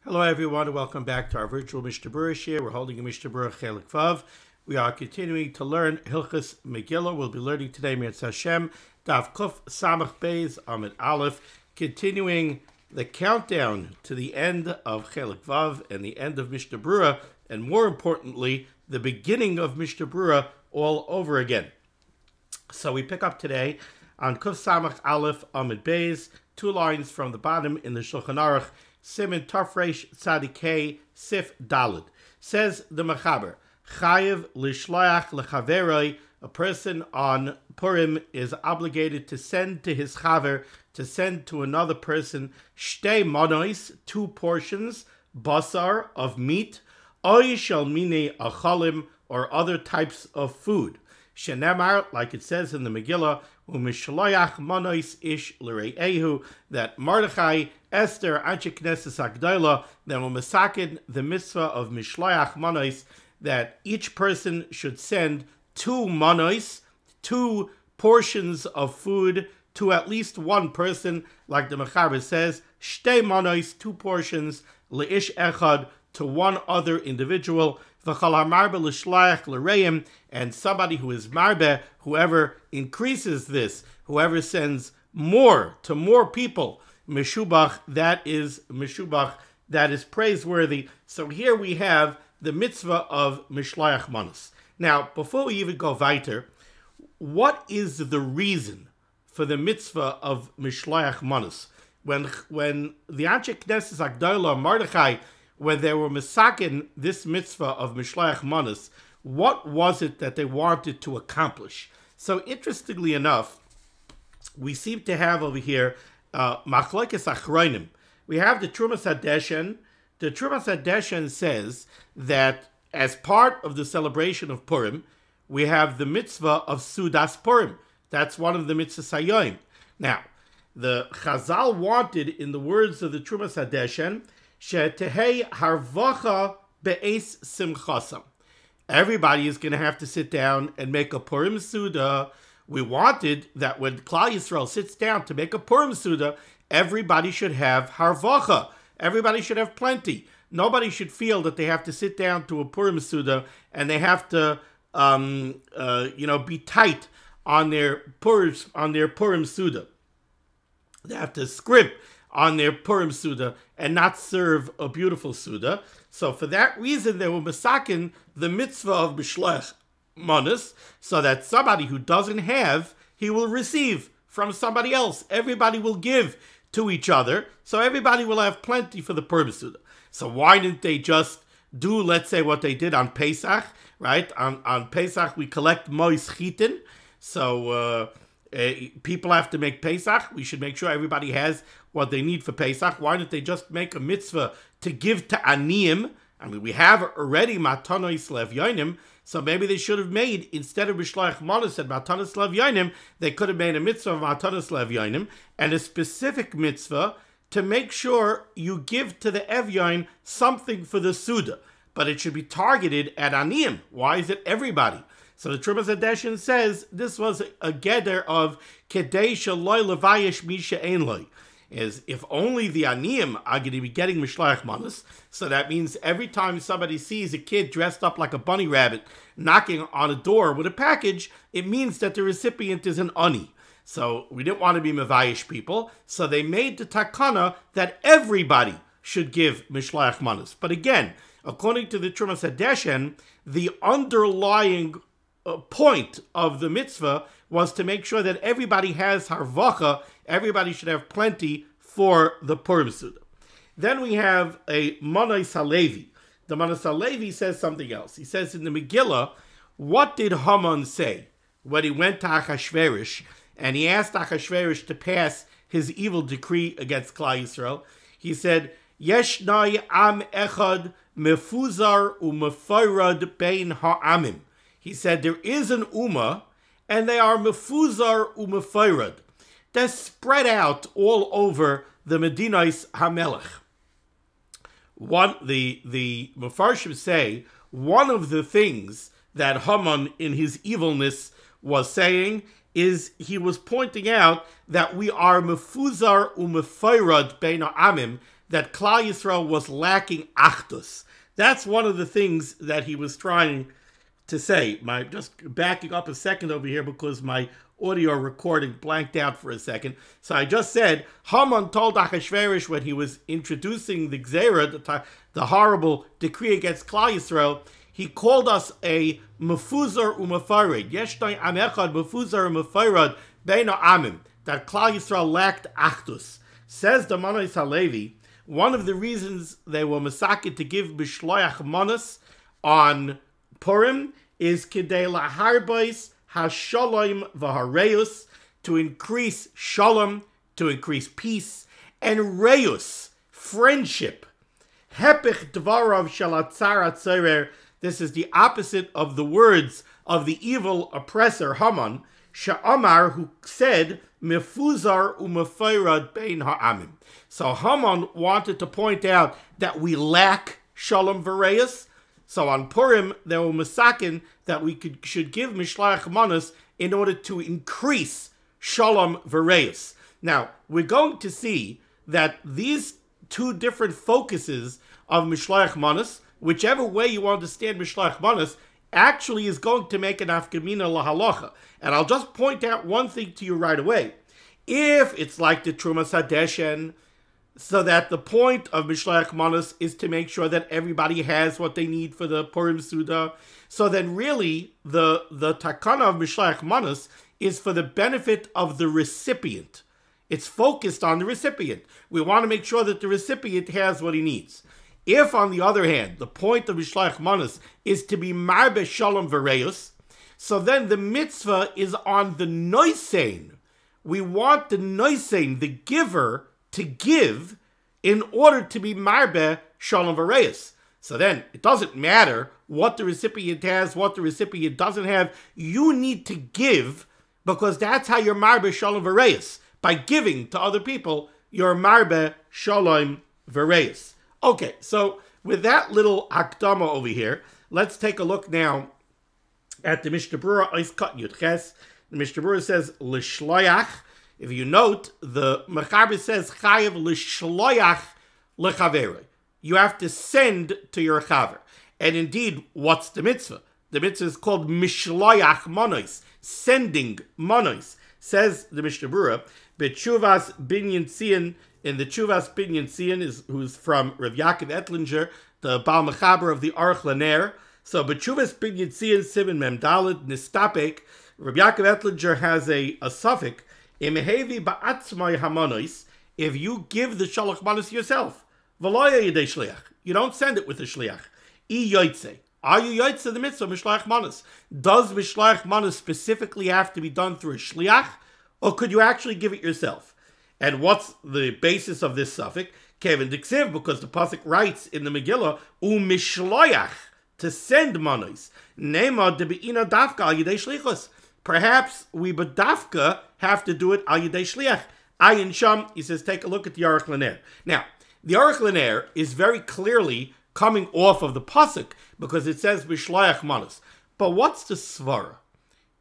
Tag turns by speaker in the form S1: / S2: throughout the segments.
S1: Hello everyone and welcome back to our virtual Mishnah Berurah here. We're holding a Mishnah Berurah Chelik Vav. We are continuing to learn Hilchos Megillah. We'll be learning today Mirz Hashem, Daf Kuf Samach Beis Amid Aleph, continuing the countdown to the end of Chelik Vav and the end of Mishnah Berurah, and more importantly, the beginning of Mishnah Berurah all over again. So we pick up today on Kuf Samach Aleph Amid Beis, 2 lines from the bottom in the Shulchan Aruch, Siman Tafresh Tzadikei Sif Dalid. Says the Mechaber, Chayev Lishloach Lechaveroi, a person on Purim is obligated to send to his chaver, to send to another person, Shtei Manos, 2 portions, basar, of meat, Oy Shel Mine Achalim, or other types of food. Shenemar, like it says in the Megillah, Mishloach Manos ish l'rei'ehu, that Mordechai, Esther, Anshe Knesses Agdola, then will masakin the mitzvah of Mishloach Manos, that each person should send 2 manos, 2 portions of food to at least one person, like the Mechaber says, Shtei Manos, 2 portions, le'ish echad, to one other individual, and somebody who is marbe, whoever increases this, whoever sends more to more people, mishubach, that is praiseworthy. So here we have the mitzvah of Mishloach Manos. Now, before we even go weiter, what is the reason for the mitzvah of Mishloach Manos? When the Anshe Knesses Agdola, Mordechai, when they were masakin this mitzvah of Mishloach Manos, what was it that they wanted to accomplish? So interestingly enough, we seem to have over here machlokes achronim. We have the Trumas Hadeshen. The Trumas Hadeshen says that as part of the celebration of Purim, we have the mitzvah of Sudas Purim. That's one of the mitzvahs hayoim. Now, the Chazal wanted, in the words of the Trumas Hadeshen, Shetehei harvacha be'es simchasam. Everybody is going to have to sit down and make a Purim Suda. We wanted that when Klal Yisrael sits down to make a Purim Suda, everybody should have harvacha. Everybody should have plenty. Nobody should feel that they have to sit down to a Purim Suda and they have to, be tight on their Purim Suda. They have to scrimp on their Purim Suda and not serve a beautiful Suda. So for that reason, they were masakin the mitzvah of Mishloach Manos, so that somebody who doesn't have, he will receive from somebody else. Everybody will give to each other, so everybody will have plenty for the Purim Suda. So why didn't they just do, let's say, what they did on Pesach, right? On Pesach, we collect mois chitin, so people have to make Pesach. We should make sure everybody has what they need for Pesach. Why don't they just make a mitzvah to give to Aniyim? I mean, we have already Matanos Levyonim, so maybe they should have made, instead of Mishloach Manos and Matanos Levyonim, they could have made a mitzvah of Matanos Levyonim, and a specific mitzvah to make sure you give to the Evyon something for the Suda. But it should be targeted at Aniyim. Why is it everybody? So the Trumas Hadeshen says this was a geder of Kedei Shaloi Levayesh Misha Ein Loi, is if only the Aniyim are going to be getting Mishloach Manos. So that means every time somebody sees a kid dressed up like a bunny rabbit knocking on a door with a package, it means that the recipient is an ani. So we didn't want to be Mevayish people, so they made the takana that everybody should give Mishloach Manos. But again, according to the Trumas Hadeshen, the underlying point of the mitzvah was to make sure that everybody has harvacha, everybody should have plenty for the Purim Suda. Then we have a Manos Halevi. The Manos Halevi says something else. He says in the Megillah, what did Haman say when he went to Achashverosh and he asked Achashverosh to pass his evil decree against Klal Yisrael? He said, Yeshnai am echad mefuzar u'mefayrad bein ha'amim. He said, there is an ummah, and they are mefuzar u'mefayrad. They're spread out all over the Medinas HaMelech. The Mefarshim say, one of the things that Haman in his evilness was saying is he was pointing out that we are mefuzar u'mefayrad bein ha'amim, that Klal Yisrael was lacking achdus. That's one of the things that he was trying to say. Just backing up a second over here because my audio recording blanked out for a second. So I just said, Haman told Achashverosh when he was introducing the Gzera, the horrible decree against Klal Yisrael, he called us a mefuzar u'mefarad. Yeshnai am echad mefuzar u'mefarad beino amim. That Klal Yisrael lacked achdus. Says the Manos HaLevi, one of the reasons they were masaket to give Mishloach Manos on Purim is kidei laharbais hashalom v'hareus, to increase shalom, to increase peace, and reus, friendship. Hepich dvarav shalatzar atzerer. This is the opposite of the words of the evil oppressor Haman, Sha'amar, who said, Mefuzar u'mefayrad bein ha'amim. So Haman wanted to point out that we lack shalom v'reus. So on Purim, there were masakin that we should give Mishloach Manos in order to increase shalom v'reus. Now, we're going to see that these two different focuses of Mishloach Manos, whichever way you understand Mishloach Manos, actually is going to make an afkamina lahalacha. And I'll just point out one thing to you right away. If it's like the Trumas Hadeshen, so that the point of Mishloach Manos is to make sure that everybody has what they need for the Purim Suda, so then really the takana of Mishloach Manos is for the benefit of the recipient. It's focused on the recipient. We want to make sure that the recipient has what he needs. If, on the other hand, the point of Mishloach Manos is to be marbe shalom v'reus, so then the mitzvah is on the noisein. We want the noisein, the giver, to give in order to be marbe shalom v'reus. So then it doesn't matter what the recipient has, what the recipient doesn't have. You need to give because that's how you're marbe shalom v'reus. By giving to other people, you're marbe shalom v'reus. Okay, so with that little akdama over here, let's take a look now at the Mishnah Berurah Ois Kat Yud Ches. The Mishnah Berurah says l'shloyach. If you note, the Mechaber says chayev l'shloyach lechaveroi. You have to send to your chaver. And indeed, what's the mitzvah? The mitzvah is called Mishloach Manos, sending manos. Says the Mishnah Berurah, B'tshuvas binyan tzion. In the Tshuvas binyan tzion, who's from Rav Yaakov Ettlinger, the Baal Mechaber of the Aruch LaNer. So B'tshuvas binyan tzion Siman Mem Daled Nistapek. Rav Yaakov Ettlinger has a suffix. Imhevi ba'atzmai hamonos. If you give the Shalach Manos yourself, v'loya yedei shliach. You don't send it with a shliach. I yoytze. Are you yoytze the mitzvah Mishloach Manos? Does Mishloach Manos specifically have to be done through a shliach, or could you actually give it yourself? And what's the basis of this suffix? Kevin Diksiv, because the pasuk writes in the Megillah, u'mishloach, to send manos. Nema debeina dafka al yedei shlichos. Perhaps we bedafka have to do it al yedei shliach. Ayin sham, he says, take a look at the Aruch LaNer. Now, the Aruch LaNer is very clearly coming off of the pasuk because it says Mishloach Manos. But what's the svara?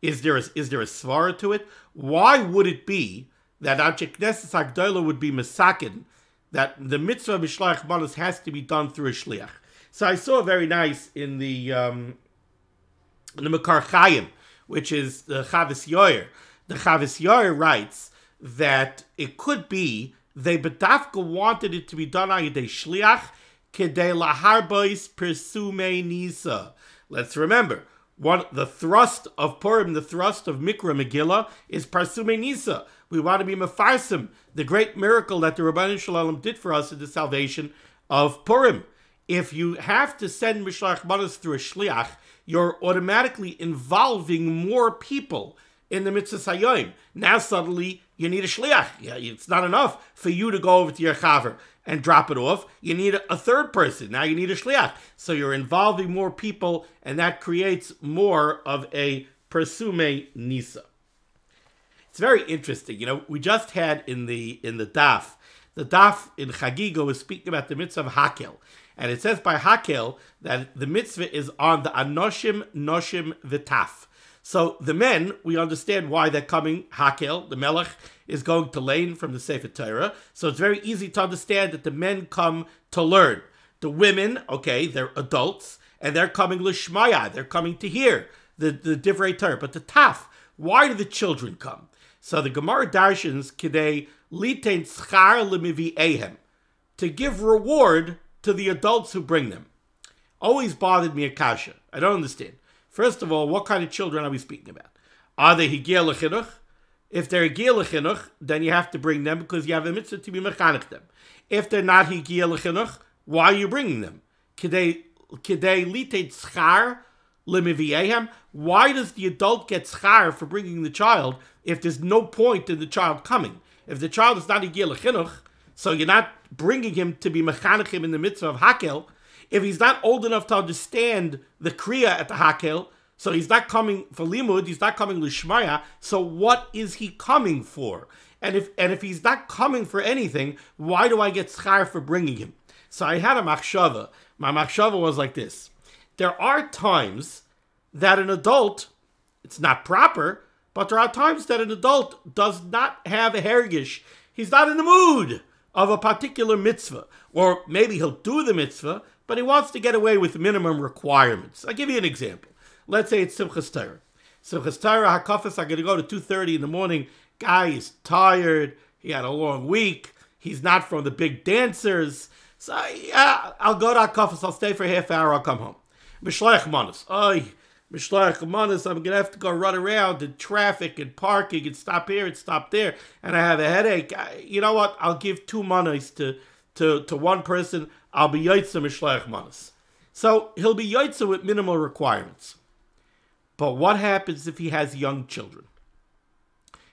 S1: Is there a svara to it? Why would it be that Anshe Knesset Hagdolah would be mesakin that the mitzvah of Mishloach Manos has to be done through a shliach? So I saw very nice in the Mekar Chaim, which is the Chavis Yoyer. The Chavis Yoyer writes that it could be they bedafka wanted it to be done on yedei shliach kedei laharbois persume nisa. Let's remember, the thrust of Purim, the thrust of Mikra Megillah is persume nisa. We want to be mefarsim, the great miracle that the Rabbanan Shalom did for us in the salvation of Purim. If you have to send Mishloach Manos through a shliach, you're automatically involving more people in the mitzvah hayom. Now suddenly you need a shliach. Yeah, it's not enough for you to go over to your chaver and drop it off. You need a third person. Now you need a shliach. So you're involving more people, and that creates more of a persume nisa. It's very interesting. You know, we just had in the daf in Chagiga was speaking about the mitzvah of Hakel. And it says by Hakel that the mitzvah is on the Anoshim, Noshim, V'taf. So the men, we understand why they're coming. Hakel, the Melech, is going to learn from the Sefer Torah. So it's very easy to understand that the men come to learn. The women, okay, they're adults, and they're coming l'shmaya. They're coming to hear the divrei Torah. But the taf, why do the children come? So the Gemara darshans kidei litein schar lemivi'ehem, to give reward to the adults who bring them. Always bothered me, Akasha. I don't understand. First of all, what kind of children are we speaking about? Are they higia l'chinuch? If they're higia l'chinuch, then you have to bring them because you have a mitzvah to be mechanech them. If they're not higia l'chinuch, why are you bringing them? Kidei litein schar lemivi'ehem. Why does the adult get schar for bringing the child if there's no point in the child coming? If the child is not higia l'chinuch, so you're not bringing him to be mechanechim in the mitzvah of hakel. If he's not old enough to understand the kriya at the hakel, so he's not coming for limud, he's not coming l'shmaya, so what is he coming for? And if he's not coming for anything, why do I get schar for bringing him? So I had a machshava. My machshava was like this. There are times that an adult, it's not proper, but there are times that an adult does not have a hergish. He's not in the mood of a particular mitzvah. Or maybe he'll do the mitzvah, but he wants to get away with minimum requirements. I'll give you an example. Let's say it's Simchas Torah. Simchas Torah, HaKafas, I'm going to go to 2:30 in the morning. Guy is tired. He had a long week. He's not from the big dancers. So, yeah, I'll go to HaKafas. I'll stay for a half hour. I'll come home. Mishloach Manos. Mishloach Manos, I'm going to have to go run around in traffic and parking and stop here and stop there. And I have a headache. You know what? I'll give 2 manos to one person. I'll be Yotze Mishloach Manos. So he'll be Yotze with minimal requirements. But what happens if he has young children?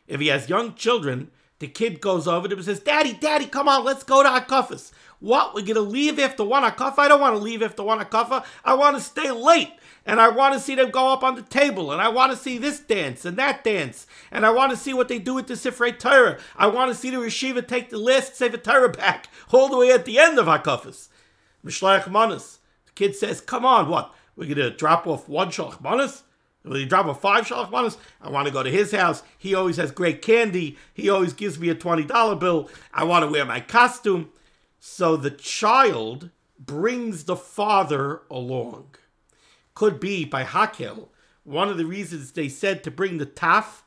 S1: If he has young children, the kid goes over to him and says, Daddy, come on, let's go to HaKafas. What, we're going to leave after 1 HaKafa? I don't want to leave after 1 HaKafa. I want to stay late. And I want to see them go up on the table. And I want to see this dance and that dance. And I want to see what they do with the Sifrei Torah. I want to see the Yeshiva take the last Sefer Torah back all the way at the end of HaKafas. Mishloach Manos. The kid says, come on, what? We're going to drop off 1 Shalach Manos? Will you drop off 5 Shalach Manos? I want to go to his house. He always has great candy. He always gives me a $20 bill. I want to wear my costume. So the child brings the father along. Could be by Hakel. One of the reasons they said to bring the taf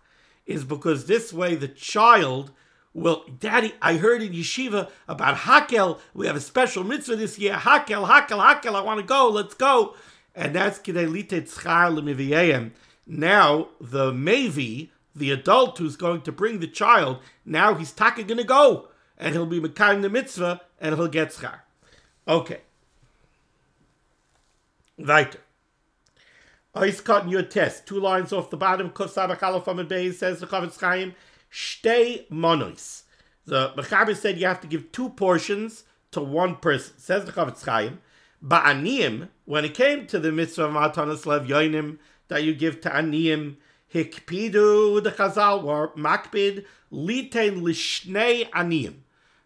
S1: is because this way the child will, Daddy, I heard in yeshiva about Hakel. We have a special mitzvah this year. Hakel, I want to go. Let's go. And that's kidei litet schar lemiviyayim. Now the mevi, the adult who's going to bring the child, now he's taka going to go. And he'll be mekayim the mitzvah and he'll get schar. Okay. Weiter. He's cutting your test. 2 lines off the bottom. Kosab Chalafam and Beis says the Chavetz Chaim. Shtei monos. The Mechaber said you have to give 2 portions to 1 person. Says the Chavetz Chaim. Ba'aniyim, when it came to the mitzvah of Matanas Lev Yoinim that you give to Aniyim, Hikpidu the Chazal or Makpid Litein Lishnei Aniyim.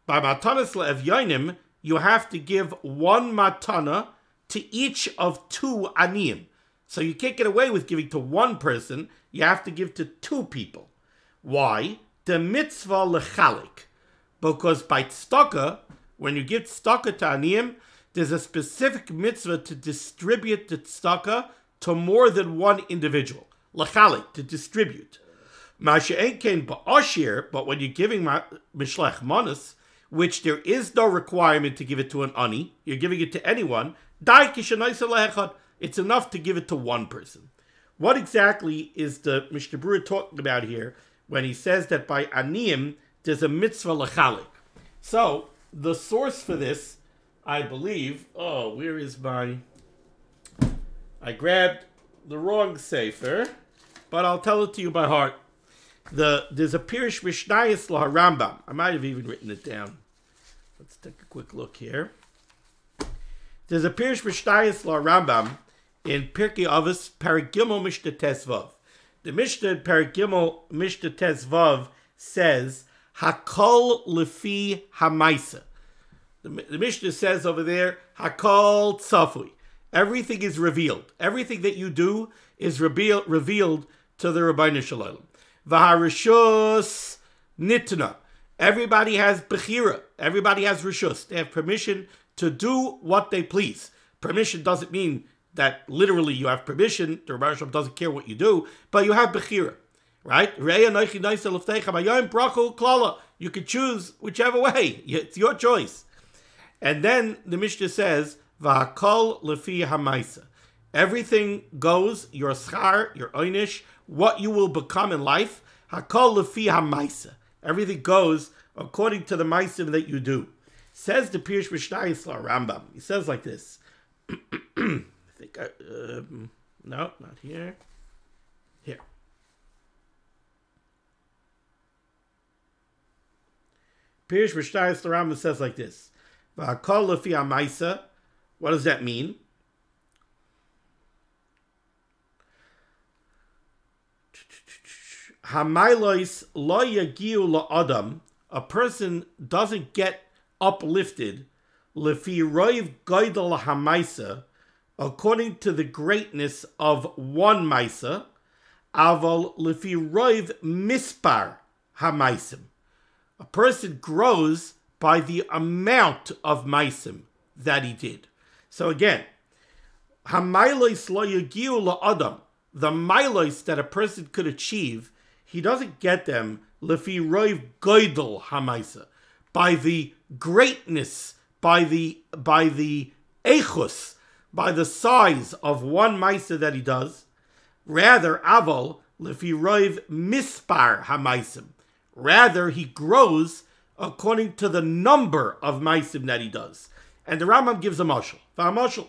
S1: By Matanas Lev Yoinim, you have to give 1 matana to each of 2 Aniyim. So you can't get away with giving to 1 person. You have to give to 2 people. Why? The mitzvah lechalik. Because by tzedakah, when you give tzedakah to aniyim, there's a specific mitzvah to distribute the tzedakah to more than 1 individual. Lechalik, to distribute. Masha'en kein ba'ashir, but when you're giving Mishloach Manos, which there is no requirement to give it to an ani, you're giving it to anyone, dai kishanaysa lehechad. It's enough to give it to 1 person. What exactly is the Mishnah Berurah talking about here when he says that by aniyim there's a mitzvah lechalik? So the source for this, I believe, where is my? I grabbed the wrong sefer, but I'll tell it to you by heart. There's a Pirush Mishnayos LaHarambam. I might have even written it down. Let's take a quick look here. There's a Pirush Mishnayos LaHarambam in Pirkei Avos, Perek Gimel Mishnah Tes Vav. The Mishnah in Perek Gimel Mishnah Tes Vav says, Hakol lefi hamaisa. The Mishnah says over there, Hakol tzafui. Everything is revealed. Everything that you do is revealed to the Rabbeinu Shalom. V'harishus nitna. Everybody has bechira. Everybody has rishus. They have permission to do what they please. Permission doesn't mean that literally you have permission. The Rebbe Shalom doesn't care what you do, but you have bechira, right? You can choose whichever way. It's your choice. And then the Mishnah says, "V'hakol lefi hamaisa." Everything goes, your schar, your einish, what you will become in life. Hakol lefi hamaisa. Everything goes according to the maisim that you do. Says the Pirush Mishnayis Rambam. He says like this. I think no, not here. Here. Pirush Mishnayis Rambam says like this. V'hakol lefi hamaisa. What does that mean? Hamailois lo yagiu la'adam. A person doesn't get uplifted lefi roiv goydel hamaisa, according to the greatness of one maisa, aval lefi roiv mispar hamaisim. A person grows by the amount of maisim that he did. So again, hamailois lo yagiu la'adam. The milos that a person could achieve, he doesn't get them lefi roiv goydel hamaisa, by the greatness, by the echus, by the size of one maisa that he does. Rather, aval lefi roiv mispar hamaisim. Rather, he grows according to the number of maisim that he does. And the Rambam gives a mashal. V'hamashal,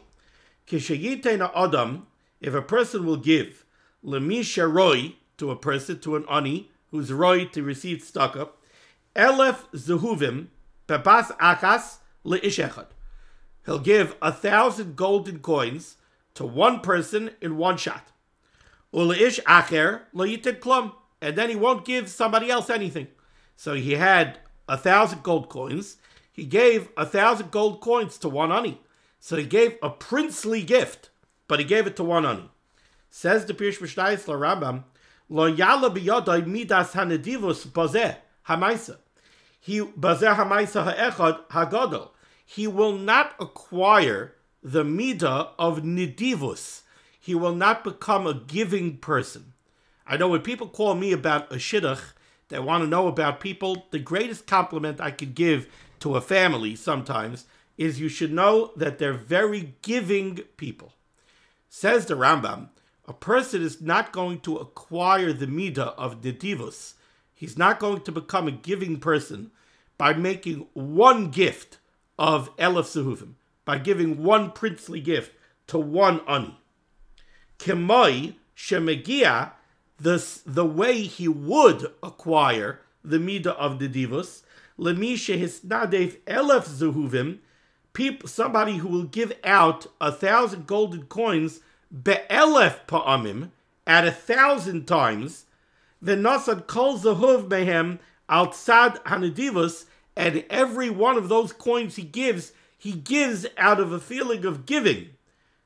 S1: kishayitein adam, if a person will give lemisha roi, to a person, to an ani, who's roi to receive tzedakah, elef zehuvim bebas achas leish echad. He'll give 1,000 golden coins to one person in one shot. Uleish acher lo yitin klum, and then he won't give somebody else anything. So he had 1,000 gold coins. He gave 1,000 gold coins to one ani. So he gave a princely gift, but he gave it to one ani. Says the Pirush Mishnayis Rambam, lo yala biyadai midas hanedivus bazeh hamaisa. He bazeh hamaisa ha'echad hagadol. He will not acquire the midah of nidivus. He will not become a giving person. I know when people call me about a shidduch, they want to know about people. The greatest compliment I could give to a family sometimes is you should know that they're very giving people. Says the Rambam, a person is not going to acquire the midah of nidivus. He's not going to become a giving person by making one gift of elef zehuvim, by giving one princely gift to one ani. Kemoi shemegia, the way he would acquire the midah of nidivus, lemi shehisnadef elef zehuvim, somebody who will give out 1,000 golden coins be'elef pa'amim, at 1,000 times, v'nasad kol zehuv mehem al tzad hanedivus, and every one of those coins he gives out of a feeling of giving.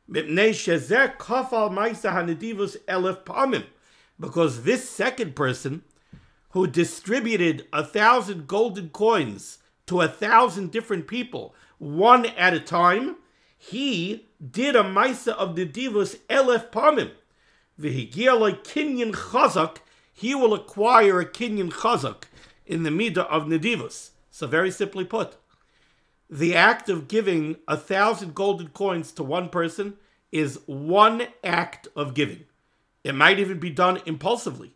S1: Mipnei shezer kafal ma'isa hanedivus elef pa'amim, because this second person who distributed 1,000 golden coins to 1,000 different people, one at a time, he did a maisa of nidivus elef pamim. V'higia like kinyan chazak, he will acquire a kinyan chazak in the midah of nidivus. So very simply put, the act of giving 1,000 golden coins to one person is one act of giving. It might even be done impulsively.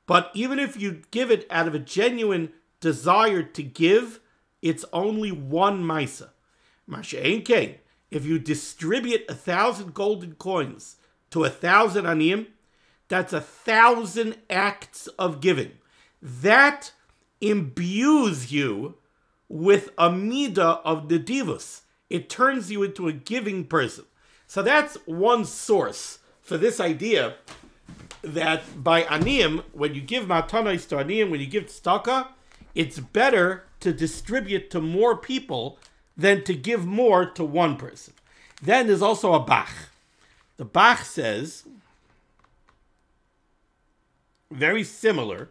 S1: But even if you give it out of a genuine desire to give, it's only one maisa. Masha'en kein, if you distribute 1,000 golden coins to 1,000 aniyim, that's 1,000 acts of giving. That imbues you with a midah of nidivus. It turns you into a giving person. So that's one source for this idea that by aniyim, when you give matanos to aniyim, when you give tzedakah, it's better to distribute to more people than to give more to one person. Then there's also a Bach. The Bach says very similar.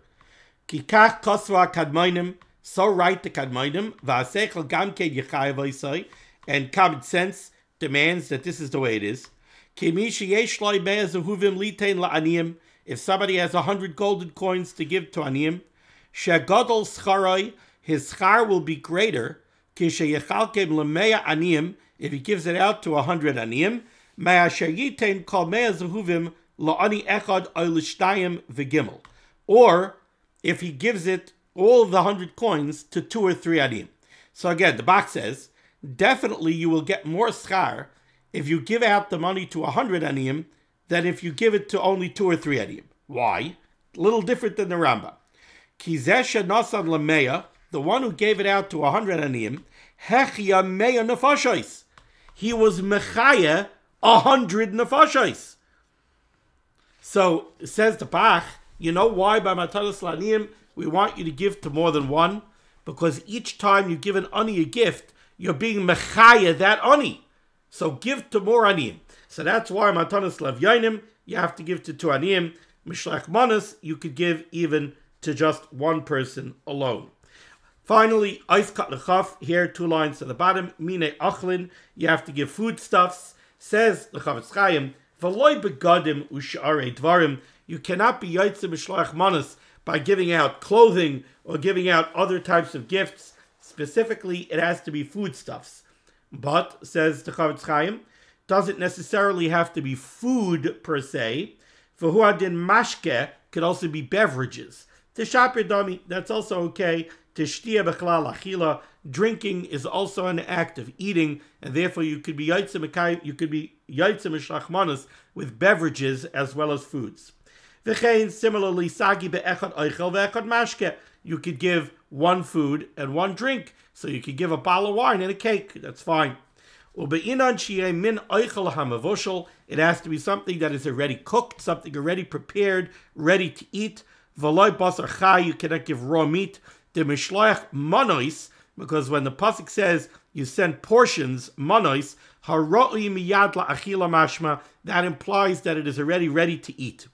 S1: Kikach kosva kadmoinim, so right the kadmoinim, va'asechel gamke yichayev oisai, and common sense demands that this is the way it is. Kimi sheyesh lo mea zehuvim litein la'aniyim, if somebody has 100 golden coins to give to aniyim, shegadol scharoi, his schar will be greater, kisheyechalkem lemea aniyim, if he gives it out to 100 aniyim, mea sheyitain kol mea zehuvim la'ani echad oilishtayim v'gimel, or if he gives it all of the 100 coins to 2 or 3 aniyim. So again, the box says, definitely you will get more schar if you give out the money to 100 aniyim than if you give it to only 2 or 3 aniyim. Why? A little different than the Rambam. Kizesha nasan lameya, the one who gave it out to 100 aniyim, hechia meya nefashos. He was mechaya 100 nefashos. So, says the Bach, you know why by Matalas Laniyim we want you to give to more than one? Because each time you give an ani a gift, you're being mechaya that ani. So give to more aniyim. So that's why Matalas Lavyanim, you have to give to 2 aniyim. Mishloach Manos, you could give even to just one person alone. Finally, Eis Kat Lechaf, here 2 lines at the bottom, Mine Achlin, you have to give foodstuffs. Says the Chavetz Chaim, V'loi begadim u'sha'arei dvarim, you cannot be Yaitze Mishloach Manos by giving out clothing or giving out other types of gifts. Specifically, it has to be foodstuffs. But, says the Chavetz Chaim, doesn't necessarily have to be food per se. For huadin mashke could also be beverages. Tishaper dami, that's also okay. Tishtia bechlal achila, drinking is also an act of eating, and therefore you could be yaitze Mishloach Manos with beverages as well as foods. V'chein, similarly, sagi be'echad oichel ve'echad mashke, you could give one food and one drink. So you could give a bottle of wine and a cake. That's fine. It has to be something that is already cooked, something already prepared, ready to eat. You cannot give raw meat. The Mishloach Manos, because when the pasuk says you send portions, manos, that implies that it is already ready to eat.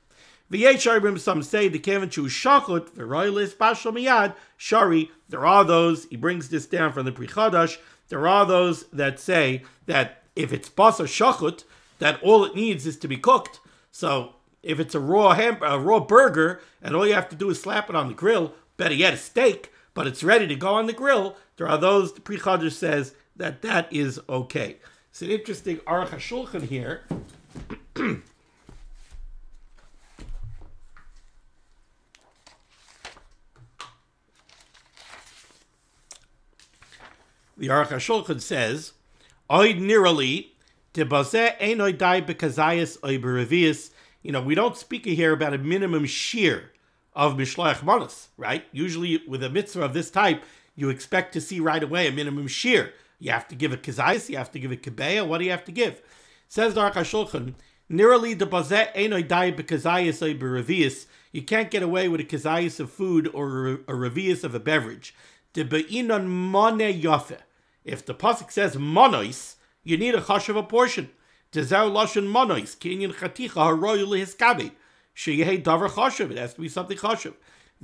S1: Some say the kevan shachut v'roilis bashal miyad shari. There are those, he brings this down from the Pri Chadash, there are those that say that if it's basar shachut, that all it needs is to be cooked. So if it's a raw burger, and all you have to do is slap it on the grill, better yet a steak, but it's ready to go on the grill, there are those, the Pri Chadash says, that that is okay. It's an interesting Aruch HaShulchan here. The Aruch HaShulchan says, ordinarily, we don't speak here about a minimum shear of Mishloach Manos, right? Usually with a mitzvah of this type, you expect to see right away a minimum shear. You have to give a kazayas, you have to give a kebeya, what do you have to give? Says the Aruch HaShulchan, nearly the bazeh einoi dai bekazayas oy berevius. You can't get away with a kazayas of food or a revius of a beverage. De be'inon mone yofe. If the pasuk says monois, you need a chash of a portion. Dezau lashon monois, kinyan chaticha haroyu lehiskabed. Sheyehei davar chashuv, it has to be something chashuv.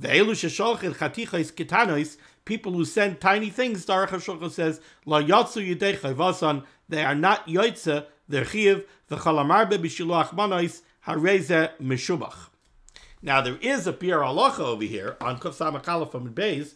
S1: Ve'elu shesholchin chatichais ketanois, people who send tiny things, the Aruch HaShulchan says, la yatsu yidei chayvasan, they are not yoitze, they're chiv, v'chalamarbe b'shiloach monois, hareze meshubach. Now there is a pir halacha over here, on Kuf Samach Aleph from Beis,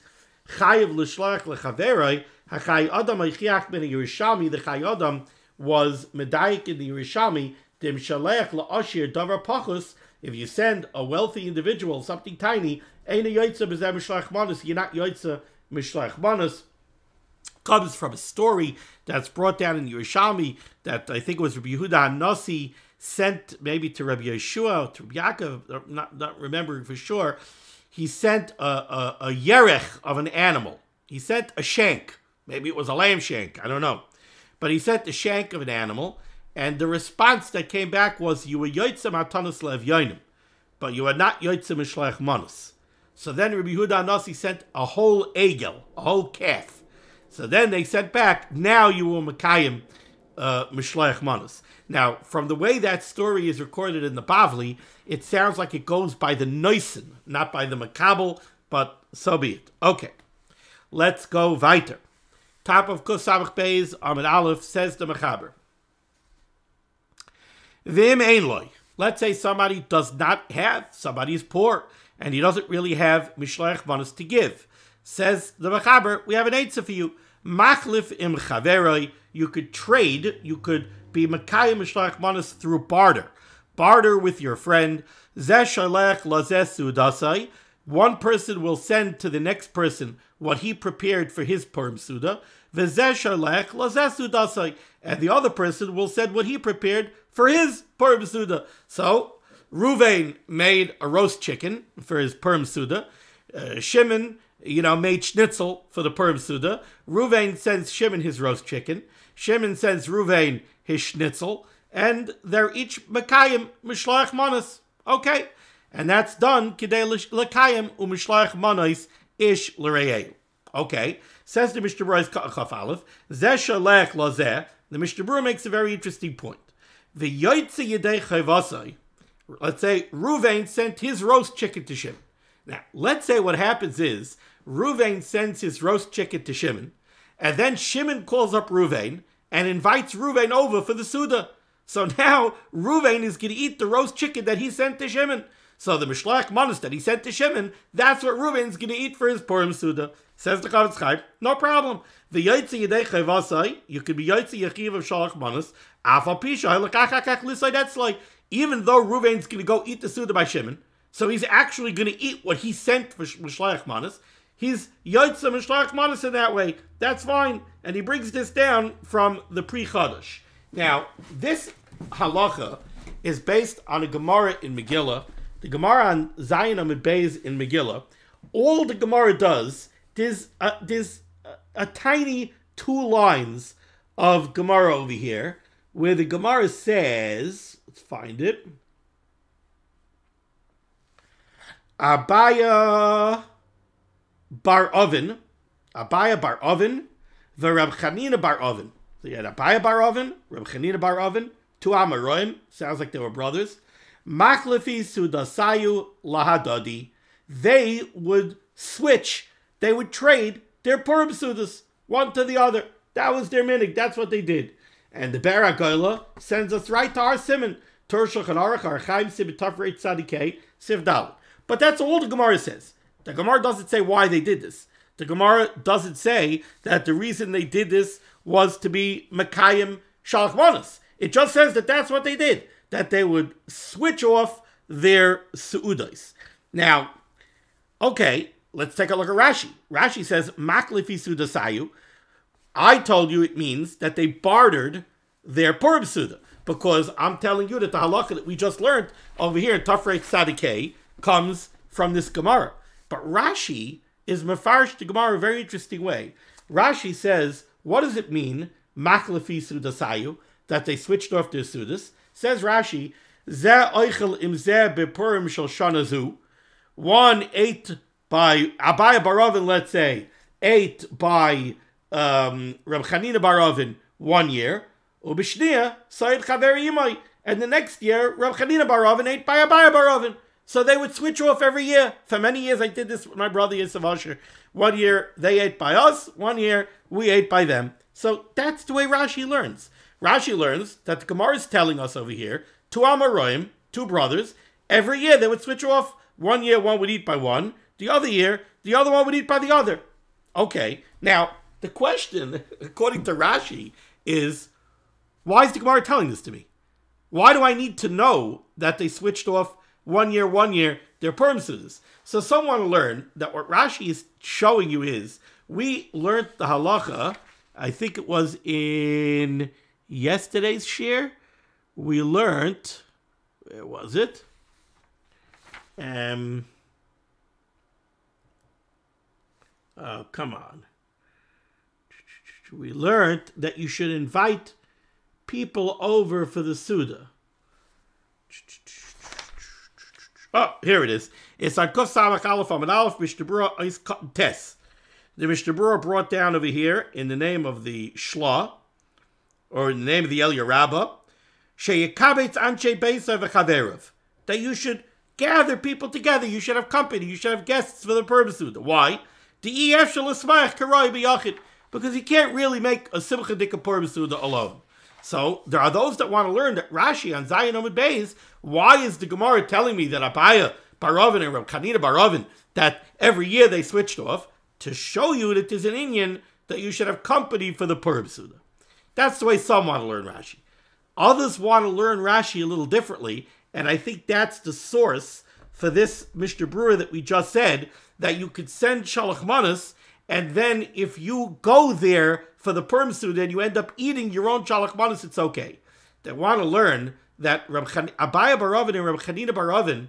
S1: chayiv l'shloach lechaveroi, HaChay Adam Eichiach ben Yerushalmi, the Chay Adam was medayik in the Yerushalmi, Dim Shalech la'ashir davar pachus, if you send a wealthy individual something tiny, Eina Yoitza b'zeh Mishloach Manos, you're not Yoitza Mishloach Manos, comes from a story that's brought down in Yerushalmi, that I think it was Rabbi Yehuda HaNasi sent maybe to Rabbi Yeshua, to Rabbi Yaakov, not remembering for sure, he sent a yerech of an animal. He sent a shank. Maybe it was a lamb shank, I don't know. But he sent the shank of an animal, and the response that came back was, you were Yoitze Matanos Le'Evyonim, but you are not Yoitze Mishloach Manos. So then Rabbi Yehuda HaNasi sent a whole egel, a whole calf. So then they sent back, now you will Mekayim Mishloach Manos. Now, from the way that story is recorded in the Bavli, it sounds like it goes by the Noisin, not by the Makabel, but so be it. Okay, let's go weiter. Top of Kosavach Beis, Amid Aleph, says the Mechaber. Vim ein loy. Let's say somebody does not have, somebody is poor, and he doesn't really have Mishloach Manos to give. Says the Mechaber, we have an answer for you. Machlif im chaveroi. You could trade, you could be Makayim Mishloach Manos through barter. Barter with your friend. Zeh shalech lazeh sudasai. One person will send to the next person what he prepared for his Purim Suda. V'zeh shalech lazeh sudasai. And the other person will send what he prepared for his Purim Suda. So, Ruvain made a roast chicken for his Purim Suda. Shimon, made schnitzel for the Purim Suda. Ruvain sends Shimon his roast chicken. Shimon sends Ruvain his schnitzel. And they're each Makayim Mishloach Manos. Okay. And that's done. Kidei L'Kayim u'Mishloach Manos ish l'Re'eu. Okay. Says the Mishnah Berurah Chaf Aleph. Zeh shalech lazeh. The Mishnah Berurah makes a very interesting point. V'yoytze yedei chayvasai. Let's say Ruvain sent his roast chicken to Shimon. Now, let's say what happens is Ruvain sends his roast chicken to Shimon, and then Shimon calls up Ruvain and invites Ruvain over for the Suda. So now Ruvain is going to eat the roast chicken that he sent to Shimon. So the Mishloach Manos that he sent to Shimon, that's what Ruvain's going to eat for his Purim Suda. Says the Chavetz Chaim, no problem. The Yotze Yedei Chayvasai, you could be Yotze Yechiv of Shalach Manos, Afal Pisha, Halakachakach Lisai, that's like, even though Ruvain's going to go eat the Suda by Shimon, so he's actually going to eat what he sent for Mishloach Manos, he's Yotze Mishloach Manos in that way, that's fine. And he brings this down from the Pri Chodesh. Now, this halacha is based on a Gemara in Megillah. The Gemara on Zayin Amid Beis in Megillah. All the Gemara does, there's a tiny 2 lines of Gemara over here, where the Gemara says, let's find it. Abaya bar Oven, the Reb Chanina bar Oven. So you had Abaya bar Oven, Reb Chanina bar Oven, 2 Amoraim, sounds like they were brothers. Machlefi sudasayu lahadadi. They would switch, they would trade their Purim Sudas, one to the other. That was their minig, that's what they did. And the Ber HaGoyla sends us right to our Siman. Dirshu our Chaim Sibit Tafreit Tzadikei Sivdal. But that's all the Gemara says. The Gemara doesn't say why they did this. The Gemara doesn't say that the reason they did this was to be Makayim Shalach Manos. It just says that that's what they did. That they would switch off their Su'udas. Now, okay, let's take a look at Rashi. Rashi says, Maklifi Sudasayu. I told you it means that they bartered their Purim Suda. Because I'm telling you that the halacha that we just learned over here in Tafreit Tzadikei comes from this Gemara. But Rashi is mefarish the Gemara in a very interesting way. Rashi says, what does it mean, Maklifi Sudasayu, that they switched off their Sudas? Says Rashi, Zeh oichel im zeh bepurim shel shana zu. One ate by Abaya bar Oven, let's say, ate by Reb Chanina bar Oven 1 year, ubishniya sayid chaveri imay, and the next year Reb Chanina bar Oven ate by Abaya bar Oven. So they would switch off every year. For many years I did this with my brother Yisrael Asher. 1 year they ate by us, 1 year we ate by them. So that's the way Rashi learns. Rashi learns that the Gemara is telling us over here, 2 Amoraim, 2 brothers, every year they would switch off. 1 year one would eat by one, the other year the other one would eat by the other. Okay, now the question, according to Rashi, is why is the Gemara telling this to me? Why do I need to know that they switched off 1 year, their Purim Sudas? So someone learned that what Rashi is showing you is, we learned the halacha, I think it was in yesterday's shir, we learned, where was it? Oh, come on. We learned that you should invite people over for the Suda. Oh, here it is. It's on Kuf Samach Aleph Amid Aleph, Mishnah Berurah is Tes. The Mishnah Berurah brought down over here in the name of the Shla, or in the name of the Eliyah Rabbah, sheyekabetz anshe beisa v'chaverov, that you should gather people together, you should have company, you should have guests for the purpose of it. Why? Because you can't really make a simcha dika purpose alone. So there are those that want to learn that Rashi on Zayin Amud Beis, why is the Gemara telling me that Abaya Barovin and Reb Chanina Barovin, that every year they switched off? To show you that there's an inyan that you should have company for the Purim Suda. That's the way some want to learn Rashi. Others want to learn Rashi a little differently, and I think that's the source for this Mishnah Berurah that we just said, that you could send Mishloach Manos, and then if you go there for the Purim Suda and you end up eating your own Mishloach Manos, it's okay. They want to learn that Abaya Barovin and Reb Chanina Barovin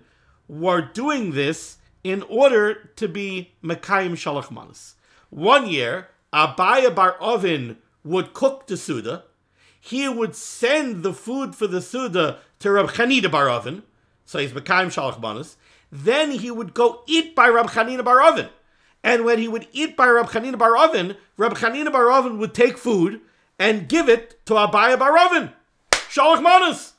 S1: were doing this in order to be Mekayim Mishloach Manos. One year, Abaya Bar Ovin would cook the Suda. He would send the food for the Suda to Reb Chanina Bar Ovin, so he's Mekayim Mishloach Manos. Then he would go eat by Reb Chanina Bar Ovin. And when he would eat by Reb Chanina Bar Ovin would take food and give it to Abaya Bar Ovin, Mishloach Manos.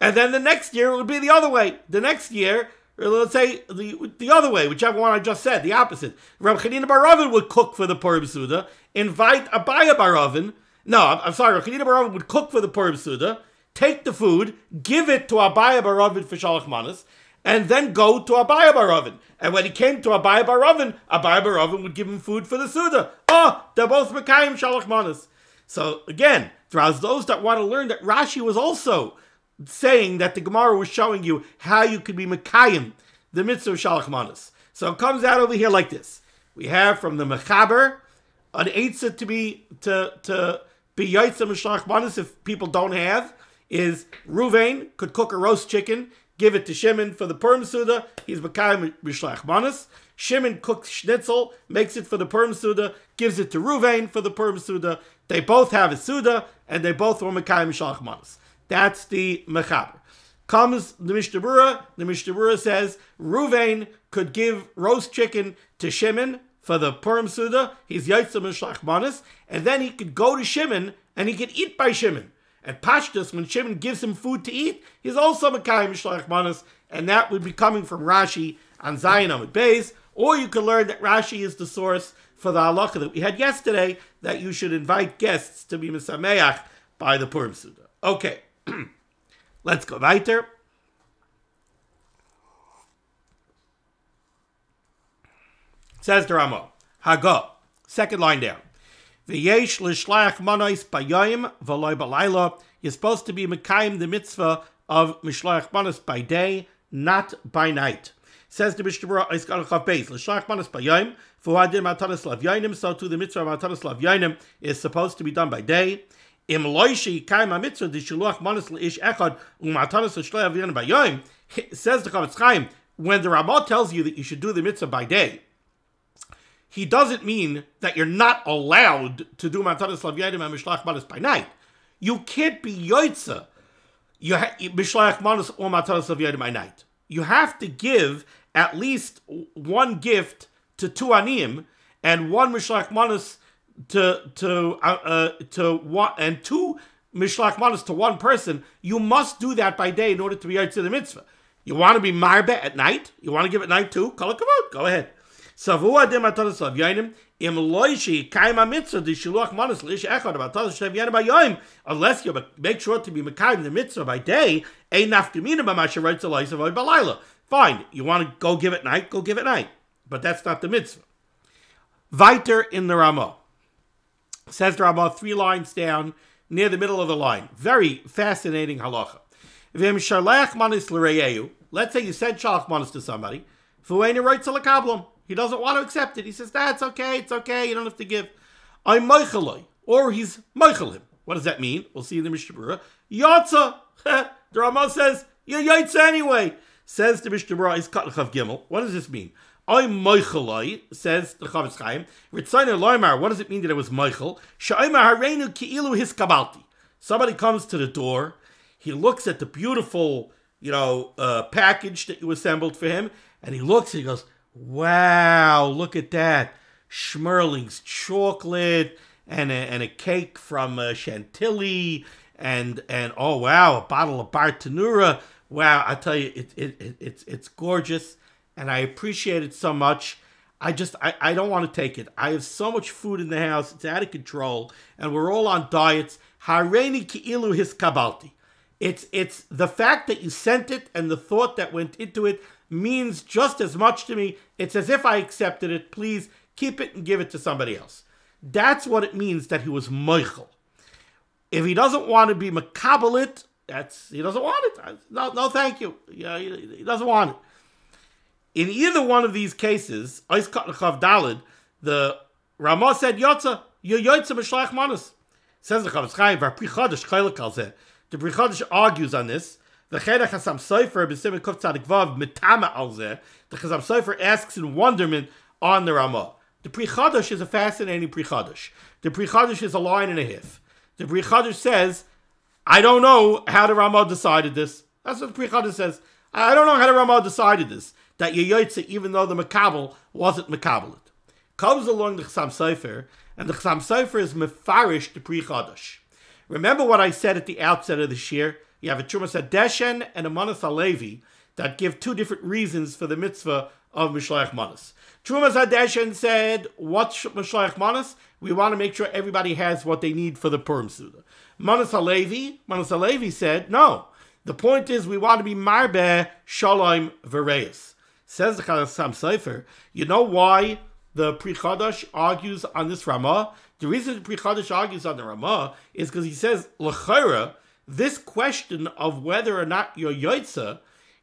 S1: And then the next year it would be the other way. The next year, or let's say the other way, whichever one I just said, the opposite. Reb Chanina Bar Ovin would cook for the Purim Suda, invite Abaya Bar Ovin. No, I'm sorry, Reb Chanina Bar Ovin would cook for the Purim Suda, take the food, give it to Abaya Bar Ovin for Mishloach Manos, and then go to Abaya Bar Ovin. And when he came to Abaya Bar Ovin would give him food for the Suda. Oh, they're both Mekayim Mishloach Manos. So again, there's those that want to learn that Rashi was also saying that the Gemara was showing you how you could be Mekayim, the mitzvah of Mishloach Manos. So it comes out over here like this. We have from the Mechaber an eitzah to be Yaitza Mishloach Manos if people don't have, is Ruvain could cook a roast chicken, give it to Shimon for the Purim Suda, he's Mekayim Mishloach Manos. Shimon cooks schnitzel, makes it for the Purim Suda, gives it to Ruvain for the Purim Suda. They both have a Suda, and they both were Mekayim Mishloach Manos. That's the Mechaber. Comes the Mishnah Berurah. The Mishnah Berurah says Ruvain could give roast chicken to Shimon for the Purim Suda. He's Yaitza Mishloach Manos, and then he could go to Shimon and he could eat by Shimon. And Pashtus, when Shimon gives him food to eat, he's also Mekayim Mishloach Manos, and that would be coming from Rashi on Zayin Amud Beis. Or you could learn that Rashi is the source for the halacha that we had yesterday, that you should invite guests to be Mesameach by the Purim Suda. Okay. Let's go weiter. Says the Ramah, Haga, second line down. V'yesh l'shlach manos bayayim v'loy b'layla. You're supposed to be mekayim the mitzvah of Mishloach Manos by day, not by night. Says the Mishnah Berurah, Iskal Chav Beis, l'shlach manos bayayim v'huadim matanas lav yainim. So too the mitzvah of matanas lav yainim is supposed to be done by day. Im loishi kaim mitzvah the Mishloach Manos leish echad u'matanas l'shlach yainim bayayim. Says the Chavetz Chaim, when the Ramah tells you that you should do the mitzvah by day, he doesn't mean that you're not allowed to do Matanas Lav Yainim and Mishloach Manos by night. You can't be Yoitza, Mishloach Manos or Matanas Lav Yainim by night. You have to give at least one gift to two Aniyim and one Mishloach Manos to one, and two Mishloach Manos to one person. You must do that by day in order to be Yoitza the mitzvah. You want to be Marbe at night? You want to give at night too? Kol hakavod, go ahead. Unless you make sure to be mekayim the mitzvah by day, fine. You want to go give at night, go give at night. But that's not the mitzvah. Weiter in the Ramah. Says the Ramah 3 lines down, near the middle of the line. Very fascinating halacha. Let's say you sent Shalach Manos to somebody. He doesn't want to accept it. He says, that's okay, it's okay, you don't have to give. I'm Meicheloi, or he's Meichelim. What does that mean? We'll see in the Mishnah Berurah. Yatza. The Ramah says, you're Yaitza anyway. Says the Mishnah Berurah, is Kat Chav Gimel. What does this mean? I'm Meicheloi, says the Chavetz Chaim. Ritzainer Loimar, what does it mean that it was Meichel? Sha'imar Hareinu Ki'ilu Hiskabalti. Somebody comes to the door, he looks at the beautiful, package that you assembled for him, and he looks and he goes, wow, look at that. Schmerling's chocolate and a cake from Chantilly, and oh wow, a bottle of Bar Tanura. Wow, I tell you, it's gorgeous, and I appreciate it so much. I don't want to take it. I have so much food in the house; it's out of control, and we're all on diets. Hareini ki'ilu hiskabalti. It's the fact that you sent it and the thought that went into it means just as much to me. It's as if I accepted it. Please keep it and give it to somebody else. That's what it means that he was moichel. If he doesn't want to be makabelit, he doesn't want it. No, thank you. Yeah, he doesn't want it. In either one of these cases, the Ramah said, Yotza, you're Yotza Mishloach Manos. Says the Chavetz Chaim, V'Pri Chodesh Chaylik al Zeh. The Pri Chodesh argues on this. The Chedach Chasam Sofer b'Siman Kuf Tzadik Vav Mitama al Zeh. The Chasam Sofer asks in wonderment on the Ramah. The Pri Chodesh is a fascinating Pri Chodesh. The Pri Chodesh is a line and a half. The Pri Chodesh says, I don't know how the Ramah decided this. That's what the Pri Chodesh says. I don't know how the Ramah decided this. That Yoyotze, even though the Makabel wasn't Makabelit. Comes along the Chasam Sofer, and the Chasam Sofer is Mefarish the Pri Chodesh. Remember what I said at the outset of this year? You have a Trumas HaDeshen and a Manos HaLevi that give two different reasons for the mitzvah of Mishloach Manos. Trumas HaDeshen said, what's Mishloach Manos? We want to make sure everybody has what they need for the Purim Suda. Manos HaLevi said, no. The point is we want to be Marbeh Shalom V'Reis. Says the Chasam Sofer, you know why the Pri Chodesh argues on this Ramah? The reason the Pri Chodesh argues on the Ramah is because he says, L'chayra, this question of whether or not you're Yotze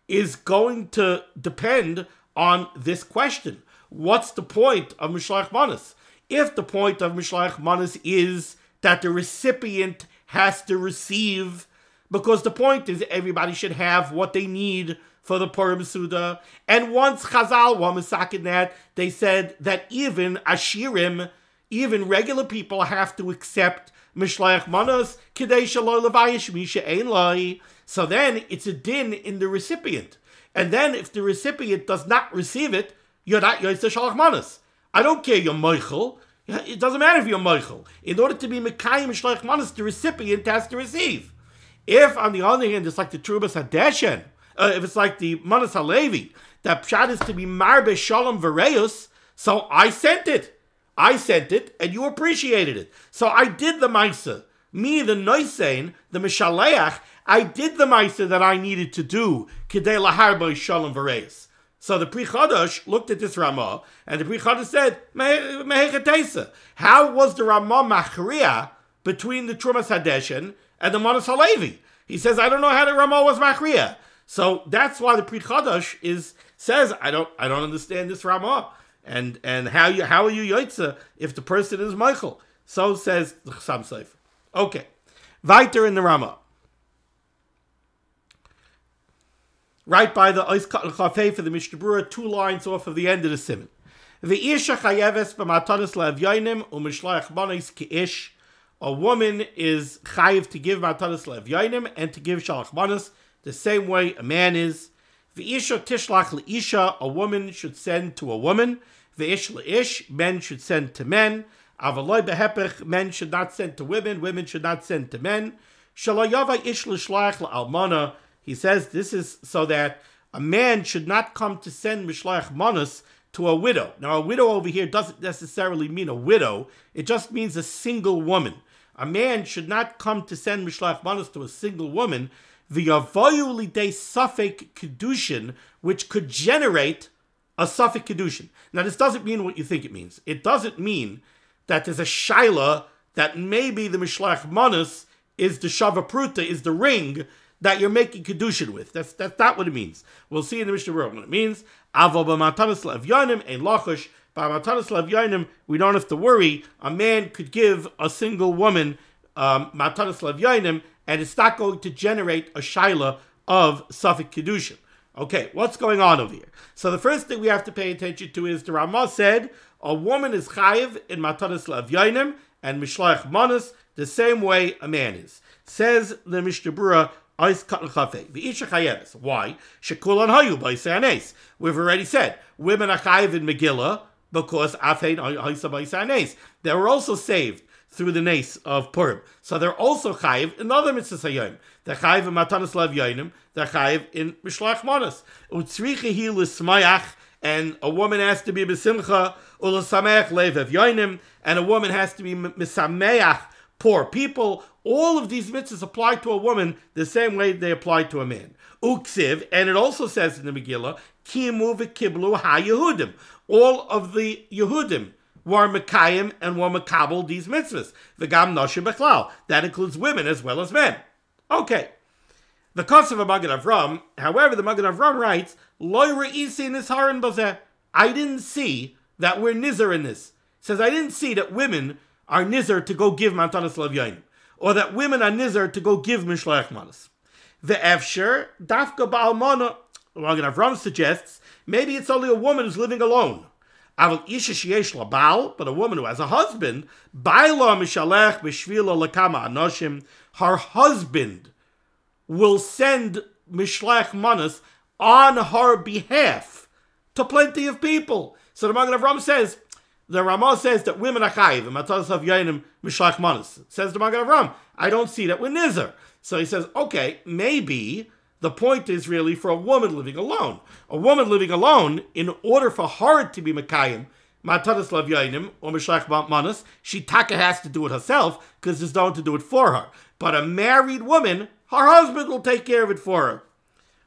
S1: is going to depend on this question. What's the point of Mishloach Manos? If the point of Mishloach Manos is that the recipient has to receive, because the point is everybody should have what they need for the Purim Suda. And once Chazal were masakin that, they said that even Ashirim, even regular people have to accept Mishloach Manos, Kidei Shelo Levayish Misha Ein Lai. So then it's a din in the recipient. And then if the recipient does not receive it, you're not Yotze Shalach Manos. I don't care, you're Moichel. It doesn't matter if you're Moichel. In order to be Mekayim Mishloach Manos, the recipient has to receive. If, on the other hand, it's like the Trumas HaDeshen, if it's like the Manos HaLevi, that Pshat is to be Marbeh Shalom V'Reus, so I sent it, and you appreciated it. So I did the Maisa. Me, the Noisein, the Mishaleach, I did the Maisa that I needed to do, Kidei Laharbeh Shalom V'Reus. So the Pri Chodesh looked at this Ramah, and the Pri Chodesh said, Mehechatesa. How was the Ramah Machriya between the Trumas HaDeshen and the Manos HaLevi? He says, I don't know how the Ramah was Machriya. So that's why the Pri Chodesh says, I don't understand this Ramah. And how are you Yotze if the person is Michael? So says the Chasam Sofer. Okay. Weiter in the Ramah. Right by the Ois Chafei for the Mishnah Berurah, 2 lines off of the end of the Siman. V'isha chayeves b'matanos le'evyonim u'mishloach manos ki'ish. A woman is chayiv to give matanos le'evyonim and to give shalach manos the same way a man is. V'isha tishlach le'isha. A woman should send to a woman. V'ish le'ish. Men should send to men. Avaloi behepech. Men should not send to women. Women should not send to men. Shalayava ish l'shlach le'almana. He says this is so that a man should not come to send Mishloach Manos to a widow. Now, a widow over here doesn't necessarily mean a widow. It just means a single woman. A man should not come to send Mishloach Manos to a single woman, v'yavoyu lidei safek kedushin, which could generate a safek kedushin. Now, this doesn't mean what you think it means. It doesn't mean that there's a shaila that maybe the Mishloach Manos is the shava pruta, is the ring that you're making kedushin with. That's not what it means. We'll see in the Mishnah Berurah what it means. Avo b'matanos le'evyonim ein lachosh. By matanos le'evyonim, we don't have to worry. A man could give a single woman matanos le'evyonim, and it's not going to generate a shaila of safek kedushin. Okay, what's going on over here? So the first thing we have to pay attention to is the Ramah said a woman is chayiv in matanos le'evyonim and mishloach manos the same way a man is. Says the Mishnah Berurah. Why? We've already said women are chayiv in Megillah because they were also saved. through the nace of Purim. So they're also chayiv in other mitzvahs hayom. They're chayiv in matanas lev yoinim. They're chayiv in Mishloach Manos. Utzricha hi l'smayach, and a woman has to be besimcha u'l'sameach lev yoinim, and a woman has to be misameach poor people. All of these mitzvahs apply to a woman the same way they apply to a man. Uksiv, and it also says in the Megillah, Kimu v'kiblu ha-Yehudim. All of the Yehudim were Mekayim and were Mekabel these mitzvahs. V'gam noshim bechlal. That includes women as well as men. Okay. The Kosev of Magen Avram, however, the Magen Avram writes, Loi re'isi nisharin bazeh. I didn't see that we're nizar in this. It says, I didn't see that women are nizar to go give Matanas Lev Yonim, or that women are nizar to go give Mishloach Manos. The Efsher, Dafka Ba'almana, Magen Avram suggests, maybe it's only a woman who's living alone. Aval isha sheyesh la baal, but a woman who has a husband, Baila mishalech b'shvila lakama anoshim, her husband will send Mishloach Manos on her behalf to plenty of people. So the Magen Avram says, the Ramah says that women are chayiv, and matanas of yoinim Mishloach Manos. Says the Magen Avram, I don't see that we're nizar. So he says, okay, maybe the point is really for a woman living alone. A woman living alone, in order for her to be Mekayim, Matanas Lev Yoinim, or Mishloach Manos, she taka has to do it herself, because there's no one to do it for her. But a married woman, her husband will take care of it for her.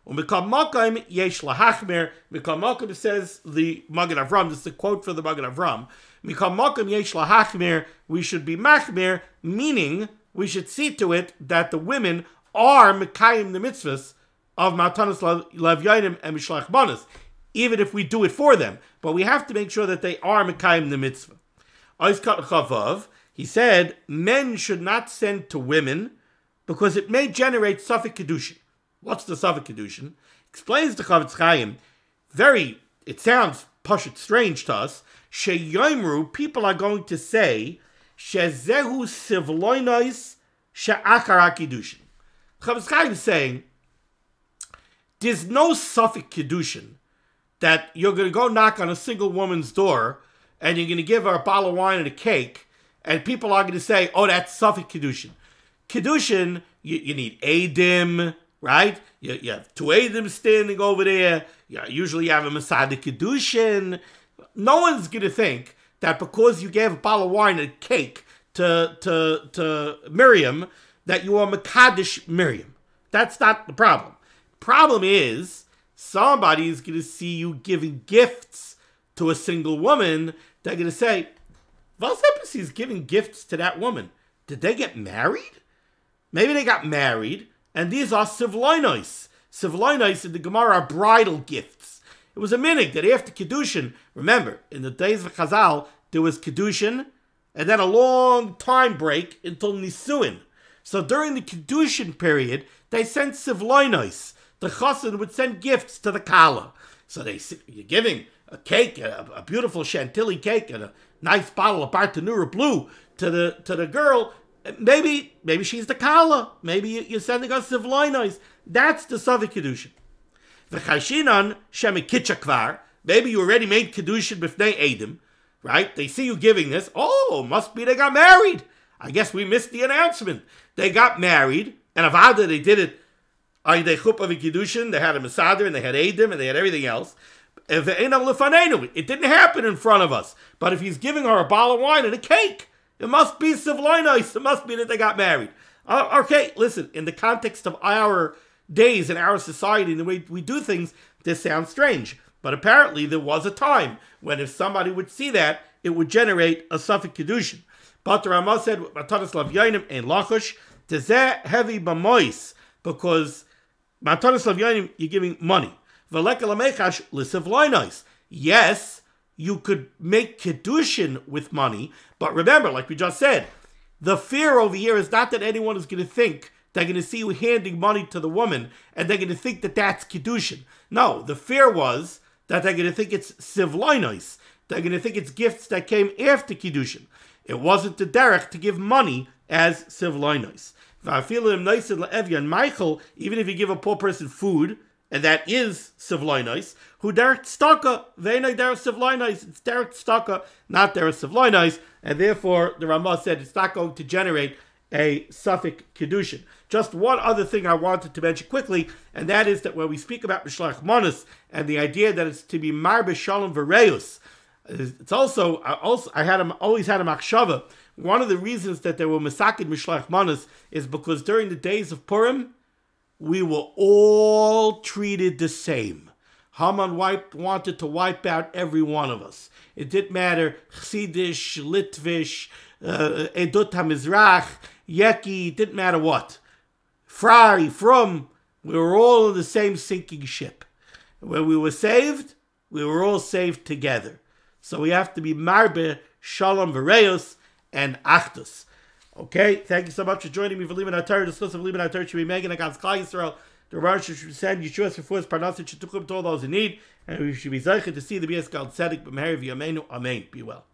S1: Mikam Makom yesh lahachmer. Mikam Makom says the Magen Avram, this is a quote for the Magen Avram. Mikam Makom yesh lahachmer, we should be machmer, meaning we should see to it that the women are mekayim the mitzvahs of Matanas Lev Yoinim and Mishloach Manos, even if we do it for them. But we have to make sure that they are mekayim the mitzvah. Oiskat Chavav, he said, men should not send to women because it may generate Safek Kedushin. What's the Safek Kedushin? Explains the Chavetz Chaim, it sounds pashut strange to us, Sheyoimru, people are going to say, Shezehu sivloinois she'achar kedushin. Chavetz Chaim is saying there's no Safek Kedushin that you're going to go knock on a single woman's door and you're going to give her a bottle of wine and a cake, and people are going to say, oh, that's Safek Kedushin. Kedushin, you need Eidim, right? You have two Eidim standing over there. Usually you have a Masada Kedushin. No one's going to think that because you gave a bottle of wine and a cake to Miriam, that you are Makadish Miriam. That's not the problem. Problem is, somebody is going to see you giving gifts to a single woman. They're going to say, Valsepis is giving gifts to that woman. Did they get married? Maybe they got married, and these are sivloinos. Sivloinos in the Gemara are bridal gifts. It was a minig that after Kedushin, remember, in the days of Chazal, there was Kedushin, and then a long time break until Nisuin. So during the Kedushin period, they sent sivloinos. The chassan would send gifts to the kala. So you're giving a cake, a beautiful chantilly cake, and a nice bottle of Bartanura Blue to the girl. Maybe she's the kala. Maybe you're sending us sivloinos. That's the Safek Kedushin. V'chashinan shemikitchakvar. Maybe you already made Kedushin b'fnei Eidim, right? They see you giving this. Oh, must be they got married. I guess we missed the announcement. They got married, and Avada, they did it. They chuppah v'kiddushin. They had a Masada, and they had Eidim, and they had everything else. It didn't happen in front of us. But if he's giving her a bottle of wine and a cake, it must be sivloinos. It must be that they got married. Okay, listen, in the context of our days and our society and the way we do things, this sounds strange. But apparently there was a time when if somebody would see that, it would generate a Safek Kedushin. But the Ramah said, Matanas Lev Yoinim ein lachosh, tezeh heavy b'mois, because Matanas Lev Yoinim, you're giving money. V'leka l'mechash l'sivloinos. Yes, you could make Kedushin with money, but remember, like we just said, the fear over here is not that anyone is going to think they're going to see you handing money to the woman and they're going to think that that's Kedushin. No, the fear was that they're going to think it's sivloinos. They're going to think it's gifts that came after Kedushin. It wasn't the derech to give money as sivloinos. Even if you give a poor person food and that is Sivloinais, who derech staka, veinai derech Sivloinais, it's derech staka, not derech Sivloinais, and therefore the Ramah said it's not going to generate a suffix kedushin. Just one other thing I wanted to mention quickly, and that is that when we speak about Mishloach Manos and the idea that it's to be marbe shalom v'reus, it's also I always had a machshava. One of the reasons that there were Masakid Mishloach Manos is because during the days of Purim, we were all treated the same. Haman wanted to wipe out every one of us. It didn't matter, Chassidish, Litvish, Edut HaMizrach, Yeki, didn't matter what. Frari, Frum, we were all in the same sinking ship. When we were saved, we were all saved together. So we have to be Marbe, Shalom, V'reus, and Achdus. Okay, thank you so much for joining me for limud HaTorah. Discuss of limud HaTorah should be making against Klal Yisrael. The Rosh should send Yeshua's for his parnassus should took him to all those in need, and we should be zeicher to see the Bias Gal Tzedek b'meher v'yameinu. Amen. Be well.